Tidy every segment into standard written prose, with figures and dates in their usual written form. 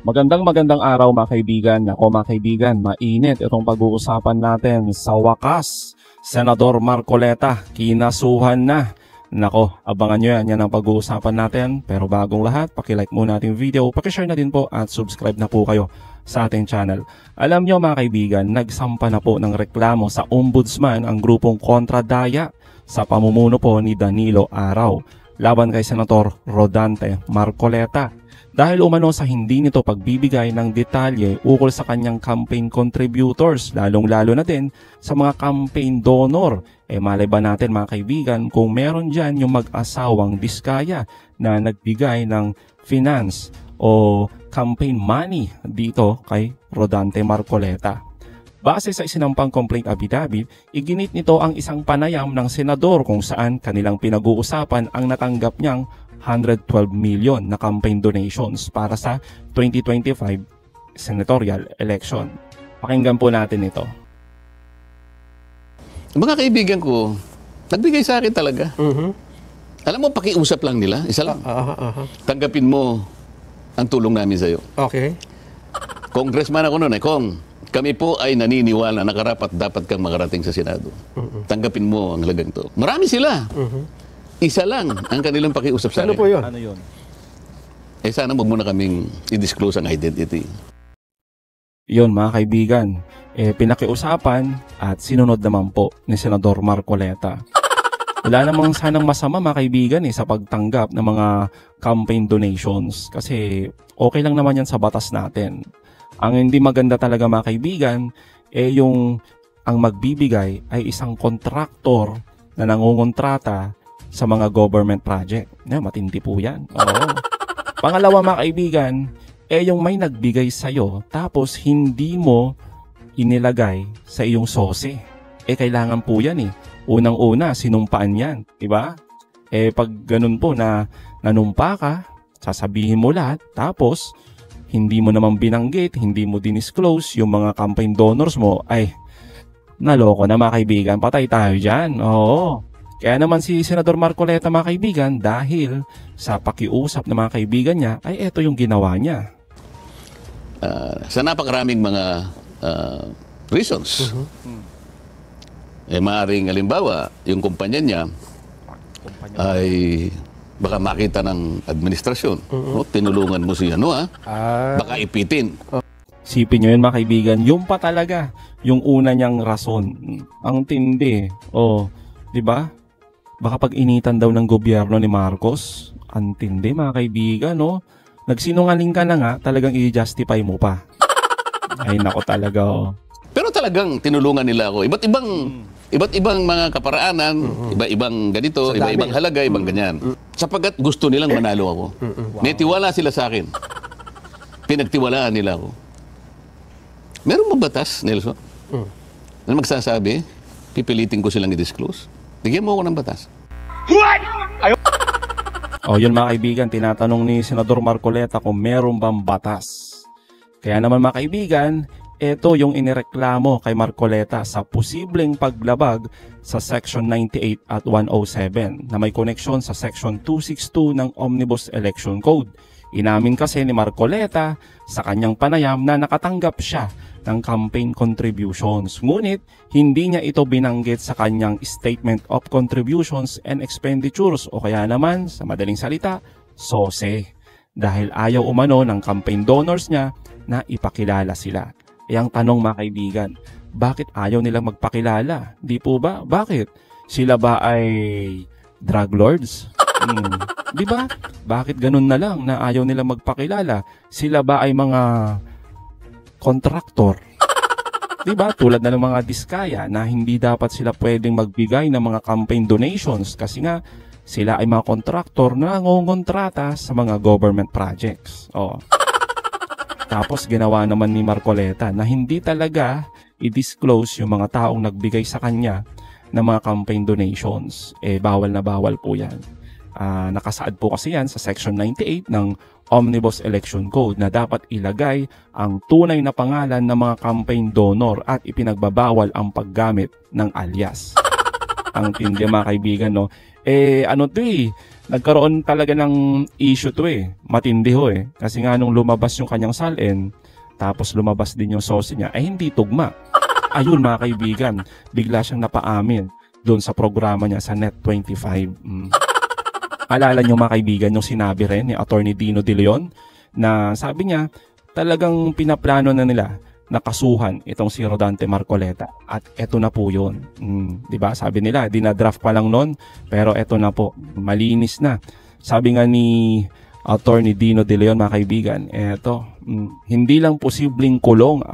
Magandang araw mga kaibigan. Ako mga kaibigan, mainit itong pag-uusapan natin. Sa wakas, Senador Marcoleta, kinasuhan na. Nako, abangan nyo yan ang pag-uusapan natin. Pero bagong lahat, pakilike muna ating video, pakishare na din po at subscribe na po kayo sa ating channel. Alam nyo mga kaibigan, nagsampa na po ng reklamo sa Ombudsman ang grupong Kontra Daya sa pamumuno po ni Danilo Araw laban kay Senator Rodante Marcoleta. Dahil umano sa hindi nito pagbibigay ng detalye ukol sa kanyang campaign contributors, lalong-lalo na din sa mga campaign donor. Malay ba natin mga kaibigan kung meron dyan yung mag-asawang Diskaya na nagbigay ng finance o campaign money dito kay Rodante Marcoleta. Base sa isinampang complaint affidavit, iginit nito ang isang panayam ng senador kung saan kanilang pinag-uusapan ang natanggap niyang 112 million na campaign donations para sa 2025 senatorial election. Pakinggan po natin ito. Mga kaibigan ko, nagbigay sa akin talaga. Alam mo, pakiusap lang nila. Isa lang. Tanggapin mo ang tulong namin sa'yo. Okay. Congressman ako noon Kong, kami po ay naniniwala na karapat dapat kang makarating sa Senado. Tanggapin mo ang halagang to. Marami sila. Isa lang ang kanilang pakiusap sa akin. Ano po yun? Ano yun? Sana wag muna kaming i-disclose ang identity. Yun mga kaibigan, pinakiusapan at sinunod naman po ni Senador Marcoleta. Wala namang sanang masama mga kaibigan sa pagtanggap ng mga campaign donations kasi okay lang naman yan sa batas natin. Ang hindi maganda talaga mga kaibigan yung ang magbibigay ay isang kontraktor na nangungontrata sa mga government project. Matindi po yan. Oo. Pangalawa mga kaibigan, yung may nagbigay sa'yo tapos hindi mo inilagay sa iyong sose. Kailangan po yan Unang-una, sinumpaan yan. Diba? Pag ganun po na nanumpa ka, sasabihin mo lahat, tapos hindi mo naman binanggit, hindi mo dinisclose yung mga campaign donors mo, naloko na mga kaibigan, patay tayo dyan. Oo. Kaya naman si Senador Marcoleta mga kaibigan, dahil sa pakiusap ng mga kaibigan niya, eto yung ginawa niya. Sa napakaraming mga reasons. Maaaring halimbawa, yung kumpanya niya ay baka makita ng administrasyon. Tinulungan mo si baka ipitin. Sipin nyo yun mga kaibigan, yung pa talaga, yung una niyang rason. Ang tindi. Diba? Baka pag-initan daw ng gobyerno ni Marcos, ang tindi mga kaibigan, nagsinungaling ka na nga, talagang i-justify mo pa. Ay nako talaga. Pero talagang tinulungan nila ako. Iba't ibang mga kaparaanan, iba-ibang ganito, iba-ibang halaga, ibang ganyan. Sapagkat gusto nilang manalo ako. May tiwala sila sa akin. Pinagtiwalaan nila ako. Meron mo batas, Nelson? Na magsasabi, pipilitin ko silang i-disclose? Bigyan mo ako ng batas. What? Yun mga kaibigan, tinatanong ni Senador Marcoleta kung meron bang batas. Kaya naman mga kaibigan, ito yung inireklamo kay Marcoleta sa posibleng paglabag sa Section 98 at 107 na may koneksyon sa Section 262 ng Omnibus Election Code. Inamin kasi ni Marcoleta sa kanyang panayam na nakatanggap siya ng campaign contributions. Ngunit, hindi niya ito binanggit sa kanyang Statement of Contributions and Expenditures o kaya naman, sa madaling salita, SOSE. Dahil ayaw umano ng campaign donors niya na ipakilala sila. Ang tanong mga kaibigan, bakit ayaw nilang magpakilala? Di po ba? Bakit? Sila ba ay drug lords? Di ba? Bakit ganun na lang na ayaw nilang magpakilala? Sila ba ay mga kontraktor? Diba? Tulad na ng mga Diskaya na hindi dapat sila pwedeng magbigay ng mga campaign donations kasi nga sila ay mga kontraktor na nangongontrata sa mga government projects. Tapos ginawa naman ni Marcoleta na hindi talaga i-disclose yung mga taong nagbigay sa kanya ng mga campaign donations. Bawal na bawal po yan. Nakasaad po kasi yan sa Section 98 ng Omnibus Election Code na dapat ilagay ang tunay na pangalan ng mga campaign donor at ipinagbabawal ang paggamit ng alias. Ang tindi mga kaibigan, Ano to nagkaroon talaga ng issue to matindi ho kasi nga nung lumabas yung kanyang salin, tapos lumabas din yung sauce niya, hindi tugma. Ayun mga kaibigan, bigla siyang napaamin doon sa programa niya sa Net25. Alala nyo mga kaibigan yung sinabi rin ni Attorney Dino De Leon na sabi niya talagang pinaplano na nila nakasuhan itong si Rodante Marcoleta at eto na po yun. Diba? Sabi nila dinadraft pa lang nun pero eto na po, malinis na. Sabi nga ni Attorney Dino De Leon mga kaibigan, hindi lang posibleng kulong,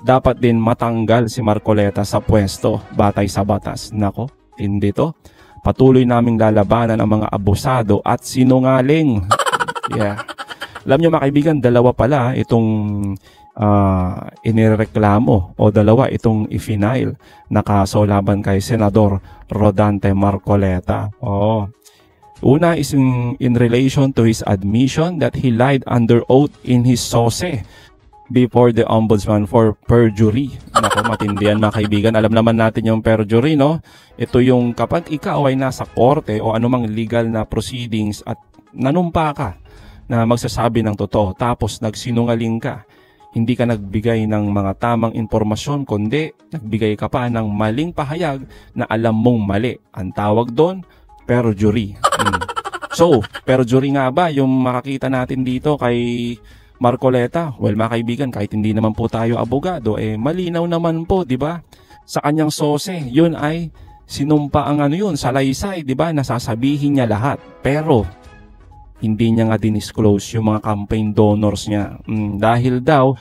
dapat din matanggal si Marcoleta sa pwesto batay sa batas. Nako, hindi to. Patuloy naming lalabanan ang mga abusado at sinungaling. Alam nyo mga kaibigan, dalawa pala itong inireklamo o dalawa itong i-file na kaso laban kay Senador Rodante Marcoleta. Una is in relation to his admission that he lied under oath in his SOSE before the Ombudsman for perjury. Naku, matindihan mga kaibigan. Alam naman natin yung perjury, no? Ito yung kapag ikaw ay nasa korte o anumang legal na proceedings at nanumpa ka na magsasabi ng totoo tapos nagsinungaling ka. Hindi ka nagbigay ng mga tamang impormasyon kundi nagbigay ka pa ng maling pahayag na alam mong mali. Ang tawag doon, perjury. So, perjury nga ba yung makakita natin dito kay Marcoleta? Well, mga kaibigan, kahit hindi naman po tayo abogado, malinaw naman po, di ba? Sa kanyang SOSE, yun ay sinumpa ang salaysay, di ba? Nasasabihin niya lahat. Pero, hindi niya nga dinisclose yung mga campaign donors niya. Dahil daw,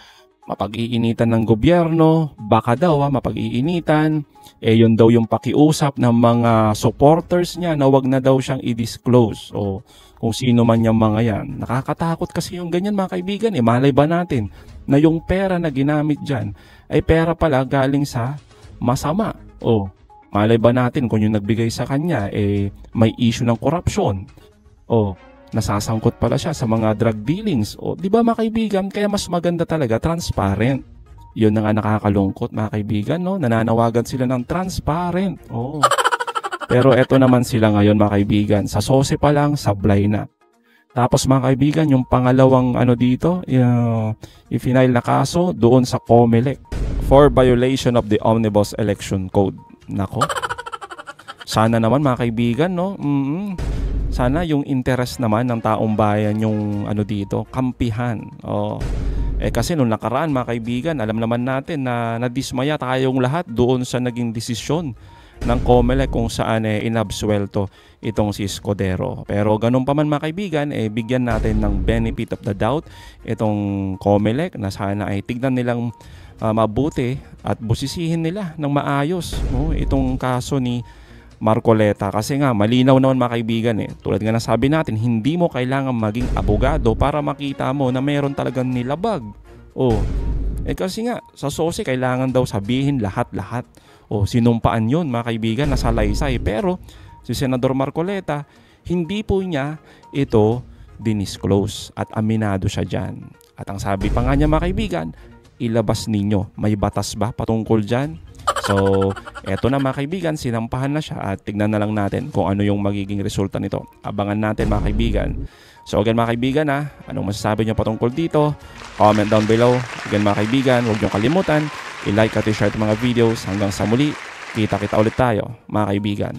mapag-iinitan ng gobyerno, baka daw mapag-iinitan, yun daw yung pakiusap ng mga supporters niya na wag na daw siyang i-disclose. O kung sino man yung mga yan. Nakakatakot kasi yung ganyan mga kaibigan. Malay ba natin na yung pera na ginamit dyan ay pera pala galing sa masama? O malay ba natin kung yung nagbigay sa kanya may issue ng korupsyon? O nasasangkot pala siya sa mga drug dealings. O, di ba mga kaibigan, kaya mas maganda talaga, transparent. Yun na nga nakakalungkot mga kaibigan, no? Nananawagan sila ng transparent. Oh. Pero eto naman sila ngayon mga kaibigan, sa SOSE pa lang, sablay na. Tapos mga kaibigan, yung pangalawang dito, i-final na kaso doon sa COMELEC for violation of the Omnibus Election Code. Nako. Sana naman mga kaibigan, no? Sana yung interest naman ng taong bayan yung dito, kampihan. Kasi nung nakaraan mga kaibigan, alam naman natin na nadismaya tayong lahat doon sa naging desisyon ng COMELEC kung saan inabsuelto itong si Escudero. Pero ganun pa man mga kaibigan, bigyan natin ng benefit of the doubt itong COMELEC na sana ay tignan nilang mabuti at busisihin nila ng maayos itong kaso ni Marcoleta. Kasi nga malinaw naman mga kaibigan tulad nga nasabi natin, hindi mo kailangan maging abogado para makita mo na meron talagang nilabag. Kasi nga sa SOSE kailangan daw sabihin lahat-lahat. Sinumpaan yun mga kaibigan na salaysay. Pero si Senador Marcoleta, hindi po niya ito dinisclose at aminado siya dyan. At ang sabi pa nga niya mga kaibigan, ilabas ninyo, may batas ba patungkol dyan? So, eto na mga kaibigan, sinampahan na siya at tignan na lang natin kung ano yung magiging resulta nito. Abangan natin mga kaibigan. So again mga kaibigan anong masasabi niyo patungkol dito? Comment down below. Again mga kaibigan, huwag niyo kalimutan i-like at i-share itong mga videos. Hanggang sa muli, kita ulit tayo mga kaibigan.